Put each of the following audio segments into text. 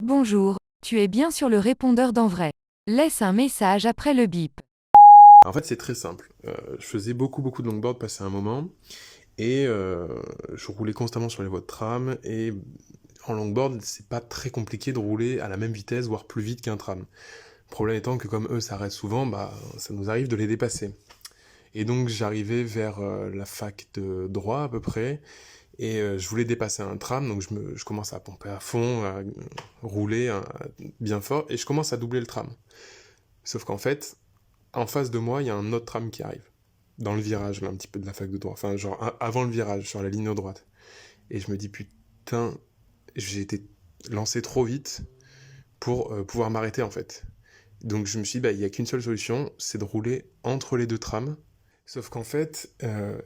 Bonjour, tu es bien sur le répondeur d'Envray. Laisse un message après le bip. En fait, c'est très simple. Je faisais beaucoup de longboard passé un moment, et je roulais constamment sur les voies de tram, et en longboard, c'est pas très compliqué de rouler à la même vitesse, voire plus vite qu'un tram. Le problème étant que comme eux s'arrêtent souvent, bah, ça nous arrive de les dépasser. Et donc j'arrivais vers la fac de droit à peu près, et je voulais dépasser un tram, donc je commence à pomper à fond, à rouler bien fort, et je commence à doubler le tram. Sauf qu'en fait, en face de moi, il y a un autre tram qui arrive. Dans le virage, là, un petit peu de la fac de droit. Enfin, genre avant le virage, sur la ligne droite. Et je me dis, putain, j'ai été lancé trop vite pour pouvoir m'arrêter, en fait. Donc je me suis dit, bah, il n'y a qu'une seule solution, c'est de rouler entre les deux trams. Sauf qu'en fait,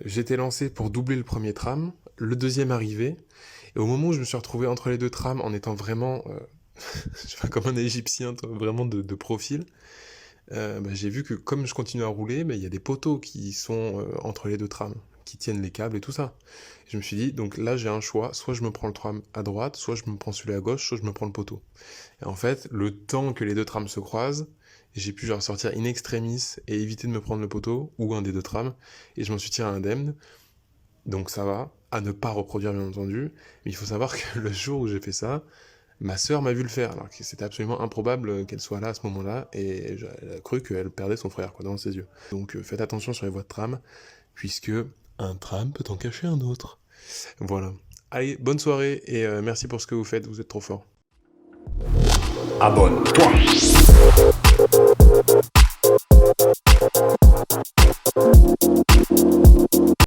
j'étais lancé pour doubler le premier tram, le deuxième arrivait, et au moment où je me suis retrouvé entre les deux trams, en étant vraiment, je sais pas, comme un Égyptien, vraiment de profil, bah, j'ai vu que comme je continue à rouler, bah, il y a des poteaux qui sont entre les deux trams, qui tiennent les câbles et tout ça. Je me suis dit, donc là j'ai un choix, soit je me prends le tram à droite, soit je me prends celui à gauche, soit je me prends le poteau. Et en fait, le temps que les deux trams se croisent, j'ai pu genre sortir in extremis et éviter de me prendre le poteau, ou un des deux trams, et je m'en suis tiré indemne, donc ça va, à ne pas reproduire bien entendu, mais il faut savoir que le jour où j'ai fait ça, ma sœur m'a vu le faire, alors que c'était absolument improbable qu'elle soit là à ce moment-là, et elle a cru qu'elle perdait son frère, quoi, devant ses yeux. Donc faites attention sur les voies de tram, puisque un tram peut en cacher un autre. Voilà. Allez, bonne soirée, et merci pour ce que vous faites, vous êtes trop forts. Abonne-toi.